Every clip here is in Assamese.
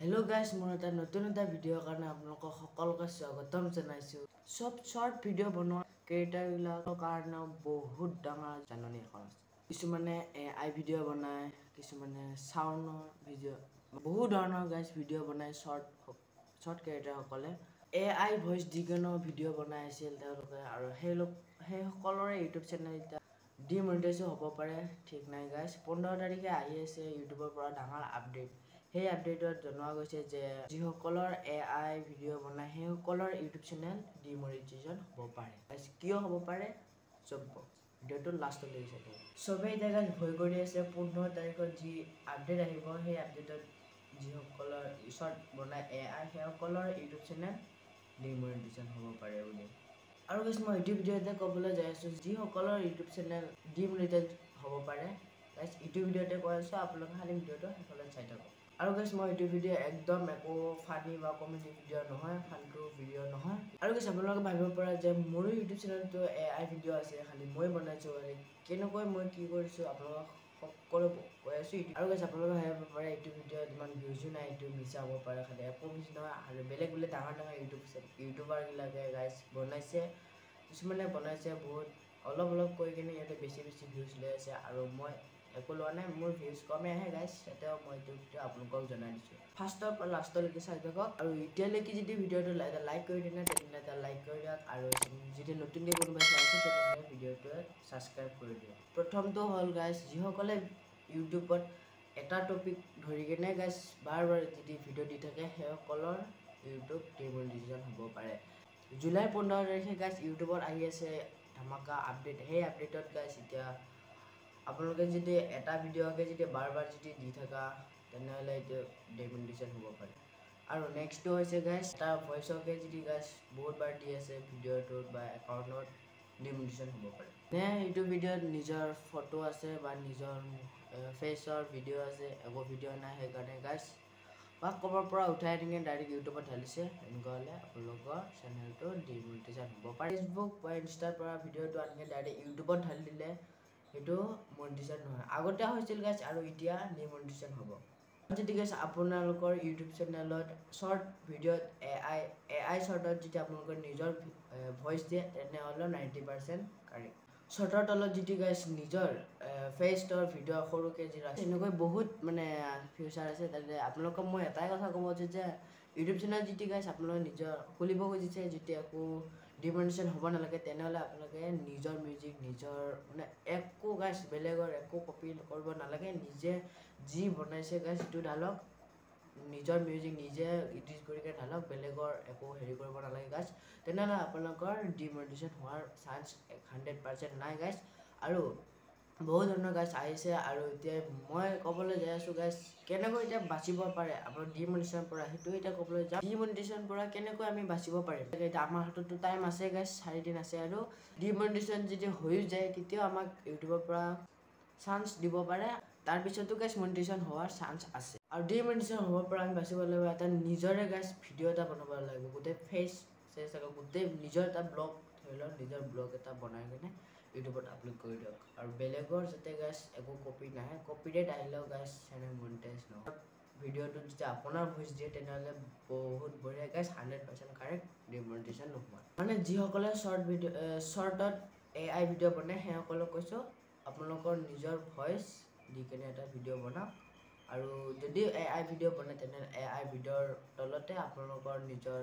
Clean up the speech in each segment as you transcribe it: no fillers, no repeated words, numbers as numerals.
Hello guys, মোৰ এটা নতুন ভিডিঅ কাৰণে আপোনালোকক সকলোকে স্বাগতম জনাইছো। সব শৰ্ট ভিডিঅ বনোৱা ক্ৰিয়েটৰবিলাকৰ কাৰণে বহুত ডাঙৰ জাননী এখন আছে। কিছুমানে AI ভিডিঅ বনায়, কিছুমানে সাউণ্ডৰ ভিডিঅ, বহুত ধৰণৰ গাইজ ভিডিঅ বনায় শৰ্ট ক্ৰিয়েটৰসকলে। AI ভইচ দি কেনে ভিডিঅ বনাই আছিল তেওঁলোকে, আৰু সেই সকলোৰে ইউটিউব চেনেল এতিয়া ডিমনিটাইজ হ'ব পাৰে, ঠিক নাই গাইজ। 15 তাৰিখে আহি আছে ইউটিউবৰ পৰা ডাঙৰ আপডেট। সেই আপডেটত জনোৱা গৈছে যে যিসকলৰ AI ভিডিঅ বনায় সেইসকলৰ ইউটিউব চেনেল ডিমনিটাইজেশ্যন হ'ব পাৰে। কিয় হ'ব পাৰে ভিডিঅ'টো লাষ্টলৈ চাই থাকক। চবেই এতিয়া ভয় কৰি আছে 15 তাৰিখত যি আপডেট আহিব, সেই আপডেটত যিসকলৰ শৰ্ট বনায় AI সেইসকলৰ ইউটিউব চেনেল ডিমনিটাইজেশ্যন হ'ব পাৰে বুলি। আৰু গাইজ মই এইটো ভিডিঅ'তে ক'বলৈ যাই আছোঁ যিসকলৰ ইউটিউব চেনেল ডিমনিটাইজ হ'ব পাৰে। গাইজ এইটো ভিডিঅ'তে কৈ আছোঁ, আপোনালোকে খালি ভিডিঅ'টো সেইফালে চাই থাকক। আৰু গাইজ মই এইটো ভিডিঅ' একদম একো ফানি বা কমেডি ভিডিঅ' নহয়, ফাল্টু ভিডিঅ' নহয়। আৰু গাইজ আপোনালোকে ভাবিব পাৰে যে মোৰো ইউটিউব চেনেলটো AI ভিডিঅ' আছে, খালি মই বনাইছোঁ, কেনেকৈ মই কি কৰিছোঁ আপোনালোকক সকলো কৈ আছোঁ। আৰু গাইজ আপোনালোকে ভাবিব পাৰে এইটো ভিডিঅ'ত ইমান ভিউজো নাই, এইটো মিছা হ'ব পাৰে, খালি একো মিছ নহয়। আৰু বেলেগ ডাঙৰ ইউটিউবাৰবিলাকে গাইজ বনাইছে, কিছুমানে বনাইছে বহুত অলপ কৈ কিনে সিহঁতে বেছি ভিউজ লৈ আছে, আৰু মই একো লোৱা নাই, মোৰ ভিউজ কমে আহে গাইজ। তেতিয়াও মই এইটো ভিডিঅ' আপোনালোকক জনাই দিছোঁ। ফাৰ্ষ্টৰ পৰা লাষ্টলৈকে চাই থাকক, আৰু এতিয়ালৈকে যদি ভিডিঅ'টো লাইক কৰি দিনে তেনেহ'লে এটা লাইক কৰি দিয়ক, আৰু যদি নতুনকৈ কোনোবাই চাইছে তেনেহ'লে ভিডিঅ'টোৱে ছাবস্ক্ৰাইব কৰি দিয়ক। প্ৰথমটো হ'ল গাইজ যিসকলে ইউটিউবত এটা টপিক ধৰি কিনে গাইজ বাৰ যদি ভিডিঅ' দি থাকে সেইসকলৰ ইউটিউব ডিমনিটাইজেশ্যন হ'ব পাৰে। জুলাই 15 তাৰিখে গাইজ ইউটিউবত আহি আছে ধামাকা আপডেট। সেই আপডেটত গাইজ এতিয়া আপোনালোকে যদি এটা ভিডিঅ'কে যদি বাৰ যদি দি থকা তেনেহ'লে এইটো ডিমনিটাইজেশ্যন হ'ব পাৰে। আৰু নেক্সটটো হৈছে গাইজ এটা ভইচকে যদি গাইজ বহুতবাৰ দি আছে ভিডিঅ'টোত বা একাউণ্টত, ডিমনিটাইজেশ্যন হ'ব পাৰে। এইটো ভিডিঅ'ত নিজৰ ফটো আছে বা নিজৰ ফেচৰ ভিডিঅ' আছে, একো ভিডিঅ' নাই, সেইকাৰণে গাইজ বা ক'ৰবাৰ পৰা উঠাই কিনে ডাইৰেক্ট ইউটিউবত ঢালিছে, এনেকুৱা হ'লে আপোনালোকৰ চেনেলটো ডিমনিটাইজেশ্যন হ'ব পাৰে। ফেচবুক বা ইনষ্টাৰ পৰা ভিডিঅ'টো আনি ডাইৰেক্ট ইউটিউবত ঢালি দিলে সেইটো মনিটাইজেশ্যন নহয়। আগতে হৈছিল গাইজ, আৰু এতিয়া ডিমনিটাইজেশ্যন হ'ব। যদি গাইজ আপোনালোকৰ ইউটিউব চেনেলত শৰ্ট ভিডিঅ'ত AI শৰ্টত যদি আপোনালোকৰ নিজৰ ভইচ দিয়ে তেনেহ'লে 90% কাৰেক্ট। শৰ্টৰ তলত যদি গাইজ নিজৰ ফেচৰ ভিডিঅ' সৰুকৈ যি ৰাখে এনেকৈ বহুত ফিউচাৰ আছে। তাতে আপোনালোকক মই এটাই কথা ক'ব যে ইউটিউব চেনেল যদি গাইজ আপোনালোকে নিজৰ খুলিব খুজিছে, যেতিয়া একো ডিমনিটাইজেশ্যন হ'ব নালাগে, তেনেহ'লে আপোনালোকে নিজৰ মিউজিক নিজৰ একো গাইজ বেলেগৰ একো কপি কৰিব নালাগে, নিজে যি বনাইছে গাইজ সেইটো ঢালক, নিজৰ মিউজিক নিজে এডিট কৰি ঢালক, বেলেগৰ একো হেৰি কৰিব নালাগে গাইজ। তেনেহ'লে আপোনালোকৰ ডিমনিটাইজেশ্যন হোৱাৰ চান্স 100% নাই গাইজ। আৰু বহুত ধৰণৰ গাইজ আহিছে, আৰু এতিয়া মই ক'বলৈ যাই আছোঁ গাইজ কেনেকৈ এতিয়া বাচিব পাৰে আপোনাৰ ডিমনিটাইজেশ্যনৰ পৰা, সেইটো এতিয়া ক'বলৈ যাম। ডিমনিটাইজেশ্যনৰ পৰা কেনেকৈ আমি বাচিব পাৰিম, এতিয়া আমাৰ হাততো টাইম আছে গাইজ, 4 দিন আছে। আৰু ডিমনিটাইজেশ্যন যদি হৈ যায় তেতিয়াও আমাক ইউটিউবৰ পৰা চান্স দিব পাৰে, তাৰপিছতো গাইজ মনিটাইজেশ্যন হোৱাৰ চান্স আছে। আৰু ডিমনিটাইজেশ্যন হ'বৰ পৰা আমি বাচিব লাগিব এটা নিজৰে গাইজ ভিডিঅ' এটা বনাব লাগিব, গোটেই ফেচ গোটেই নিজৰ এটা ব্লগ, ধৰি লওক নিজৰ ব্লগ এটা বনাই কিনে ইউটিউবত আপলোড কৰি দিয়ক, আৰু বেলেগৰ যাতে গাইজ একো কপি নাহে, কপিৰাইট আহিলেও গাইজ চেনেল মনিটাইজ নহয়। ভিডিঅ'টোত যেতিয়া আপোনাৰ ভইচ দিয়ে তেনেহ'লে বহুত বঢ়িয়া গাইজ, 100% কাৰেক্ট, ডিমনিটাইজেশ্যন নহয়। যিসকলে শৰ্টত AI ভিডিঅ' বনায় সেইসকলক কৈছোঁ আপোনালোকৰ নিজৰ ভইচ দি কিনে এটা ভিডিঅ' বনাওক, আৰু যদি AI ভিডিঅ' বনায় তেনেহ'লে AI ভিডিঅ'ৰ তলতে আপোনালোকৰ নিজৰ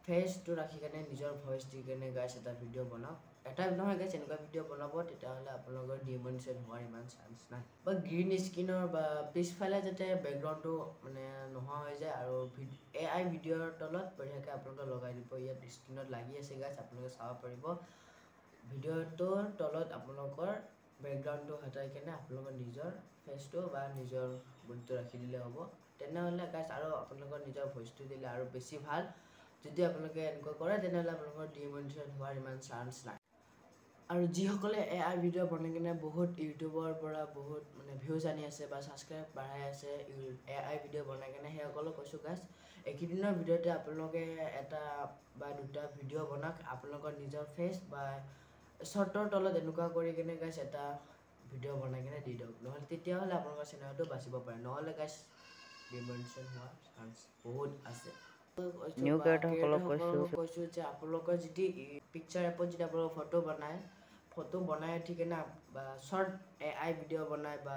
ফেচটো ৰাখি কিনে নিজৰ ভইচ দি কিনে গাইজ এটা ভিডিঅ' বনাওক। এটা নহয় গাইজ এনেকুৱা ভিডিঅ' বনাব, তেতিয়াহ'লে আপোনালোকৰ ডিমনিটাইজেশ্যন হোৱাৰ ইমান চান্স নাই। বা গ্ৰীণ স্ক্ৰীনৰ বা পিছফালে যাতে বেকগ্ৰাউণ্ডটো নোহোৱা হৈ যায়, আৰু AI ভিডিঅ'ৰ তলত বঢ়িয়াকৈ আপোনালোকে লগাই দিব। ইয়াত স্ক্ৰীণত লাগি আছে গাইজ, আপোনালোকে চাব পাৰিব। ভিডিঅ'টোৰ তলত আপোনালোকৰ বেকগ্ৰাউণ্ডটো হটাই কিনে আপোনালোকৰ নিজৰ ফেচটো বা নিজৰ বডিটো ৰাখি দিলে হ'ব। তেনেহ'লে গাইজ আৰু আপোনালোকৰ নিজৰ ভইচটো দিলে আৰু বেছি ভাল। যদি আপোনালোকে এনেকুৱা কৰে তেনেহ'লে আপোনালোকৰ ডিমনিটাইজেশ্যন হোৱাৰ ইমান চান্স নাই। আৰু যিসকলে AI ভিডিঅ' বনাই কিনে বহুত ইউটিউবৰ পৰা বহুত ভিউজ আনি আছে বা ছাবস্ক্ৰাইব বাঢ়াই আছে AI ভিডিঅ' বনাই কিনে, সেইসকলক কৈছোঁ গাইজ এইকেইদিনৰ ভিডিঅ'তে আপোনালোকে এটা বা দুটা ভিডিঅ' বনাওক, আপোনালোকৰ নিজৰ ফেচ বা শৰ্টৰ তলত এনেকুৱা কৰি কিনে গাইজ এটা ভিডিঅ' বনাই কিনে দি দিয়ক, তেতিয়াহ'লে আপোনালোকৰ চেনেলটো বাচিব পাৰে। নহ'লে গাইজ ডিমনিশ্যন হোৱাৰ চান্স বহুত আছে নিউ ক্ৰিয়েটৰসকলক কৈছোঁ যে আপোনালোকৰ যদি পিকচাৰ এপত যদি আপোনালোকৰ ফটো বনাই ঠিক না বা শ্বৰ্ট AI ভিডিঅ' বনায় বা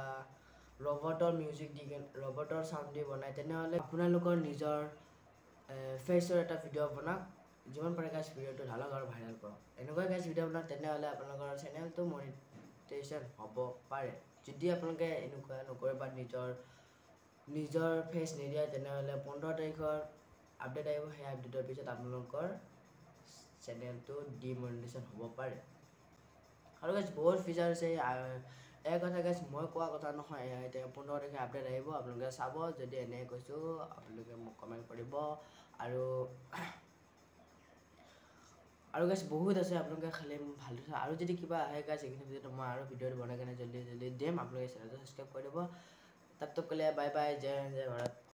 ৰবটৰ মিউজিক দি ৰবটৰ চাউণ্ড দি বনায় তেনেহ'লে আপোনালোকৰ নিজৰ ফেচৰ এটা ভিডিঅ' বনাওক যিমান পাৰে গাইজ ভিডিঅ'টো ঢালক আৰু ভাইৰেল কৰক এনেকুৱা গাইজ ভিডিঅ' বনাওক তেনেহ'লে আপোনালোকৰ চেনেলটো মনিটাইজেশ্যন হ'ব পাৰে যদি আপোনালোকে এনেকুৱা নকৰে বা নিজৰ ফেচ নিদিয়ে তেনেহ'লে 15 তাৰিখৰ আপডেট আহিব সেই আপডেটৰ পিছত আপোনালোকৰ চেনেলটো ডিমনিটাইজেশ্যন হ'ব পাৰে আৰু গাইজ বহুত ফিচাৰ আছে এই কথা গাইজ মই কোৱা কথা নহয় এতিয়া 15 তাৰিখে আপডেট আহিব আপোনালোকে চাব যদি এনেকৈ কৈছোঁ আপোনালোকে মোক কমেণ্ট কৰিব আৰু গাইজ বহুত আছে আপোনালোকে খালি ভালদৰে চাই আৰু যদি কিবা আহে গাইজ এইখিনি ভিডিঅ'টো মই আৰু ভিডিঅ'টো বনাই কেনে জল্দি দিম আপোনালোকে চেনেলটো ছাবস্ক্ৰাইব কৰি দিব তব তক के लिए बाय बाय जय हिंद जय भारत